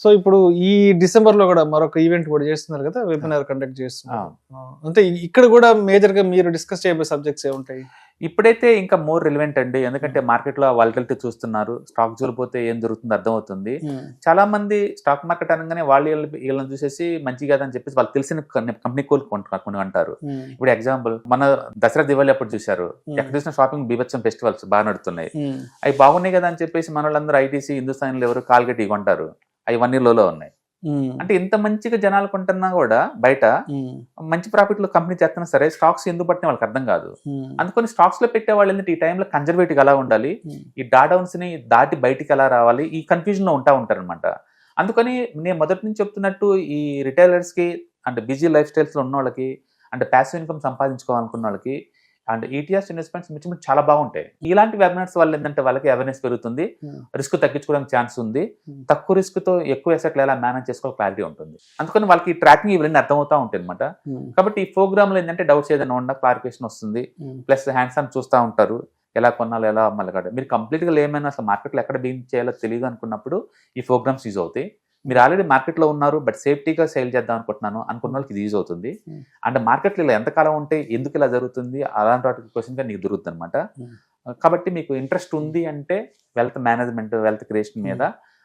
So ఇప్పుడు ఈ December లో కూడా మరొక ఈవెంట్ కూడా చేస్తున్నారు కదా, వెబినార్ కండక్ట్ చేస్తున్నారు. అంటే ఇక్కడ కూడా మేజర్ గా మీరు డిస్కస్ చేయబోయే సబ్జెక్ట్స్ ఏముంటాయి? ఇప్పుడైతే ఇంకా మోర్ రిలవెంట్ అండి, ఎందుకంటే మార్కెట్లో వాలటిలిటీ చూస్తున్నారు, స్టాక్ జోలిపోతే ఏం జరుగుతుందో అర్థమవుతుంది. చాలా మంది స్టాక్ మార్కెట్ అనగానే వీళ్ళని చూసేసి మంచి కాదని చెప్పేసి వాళ్ళు తెలిసిన కంపెనీ కొన్ని అంటారు. ఇప్పుడు ఎగ్జాంపుల్ మన దసరా దివాళీ అప్పుడు చూశారు, ఎక్కడ చూసిన షాపింగ్ బీభత్సం ఫెస్టివల్స్ బాగా నడుతున్నాయి, అవి బాగున్నాయి కదా అని చెప్పేసి మన వాళ్ళందరూ ఐటీసీ హిందుస్థాన్లు ఎవరు కాల్గేట్ ఇవి కొంటారు, అవి 1 year లోలో ఉన్నాయి. అంటే ఇంత మంచిగా జనాలు కొంటున్నా కూడా బయట మంచి ప్రాఫిట్ లో కంపెనీ చేస్తున్నా సరే స్టాక్స్ ఎందుకు పట్టిన వాళ్ళకి అర్థం కాదు. అందుకని స్టాక్స్ లో పెట్టే వాళ్ళు ఏంటంటే ఈ టైంలో కన్జర్వేటివ్ ఎలా ఉండాలి, ఈ డాడౌన్స్ ని దాటి బయటికి ఎలా రావాలి, ఈ కన్ఫ్యూజన్ లో ఉంటారు అనమాట. అందుకని నేను మొదటి నుంచి చెప్తున్నట్టు ఈ రిటైలర్స్ కి అంటే బిజీ లైఫ్ స్టైల్స్ లో ఉన్న వాళ్ళకి అంటే ప్యాసివ్ ఇన్కమ్ సంపాదించుకోవాలనుకున్న వాళ్ళకి అండ్ ఈటీఎస్ ఇన్వెస్ట్మెంట్స్ మించి చాలా బాగుంటాయి. ఇలాంటి వెబినార్స్ వల్ల ఏంటంటే వాళ్ళకి అవేర్నెస్ పెరుగుతుంది, రిస్క్ తగ్గించుకోవడానికి ఛాన్స్ ఉంది, తక్కువ రిస్క్ తో ఎక్కువ అసెట్లు ఎలా మేనేజ్ చేసుకోవాలి క్లారిటీ ఉంటుంది. అందుకని వాళ్ళకి ట్రాకింగ్ ఇవన్నీ అర్థమవుతా ఉంటాయి అనమాట. కాబట్టి ఈ ప్రోగ్రామ్ లో ఏంటంటే డౌట్స్ ఏదైనా ఉన్నా క్లారిఫికేషన్ వస్తుంది, ప్లస్ హ్యాండ్స్ ఆన్ చూస్తూ ఉంటారు, ఎలా కొనాలి ఎలా అమ్మాలి కదా. మీరు కంప్లీట్ గా ఏమైనా అసలు మార్కెట్లో ఎక్కడ డీల్ చేయాలో తెలియదు అనుకున్నప్పుడు ఈ ప్రోగ్రామ్స్ యూజ్ అవుతాయి. మీరు ఆల్రెడీ మార్కెట్లో ఉన్నారు బట్ సేఫ్టీగా సేల్ చేద్దాం అనుకున్న వాళ్ళకి ఇది యూజ్ అవుతుంది. అంటే మార్కెట్లో ఇలా ఎంతకాలం ఉంటే ఎందుకు ఇలా జరుగుతుంది అలాంటి వాటి క్వశ్చన్గా నీకు దొరుకుతుంది అనమాట. కాబట్టి మీకు ఇంట్రెస్ట్ ఉంది అంటే వెల్త్ మేనేజ్మెంట్ వెల్త్ క్రియేషన్ మీద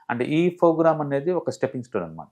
అంటే ఈ ప్రోగ్రామ్ అనేది ఒక స్టెప్పింగ్ స్టోన్ అనమాట.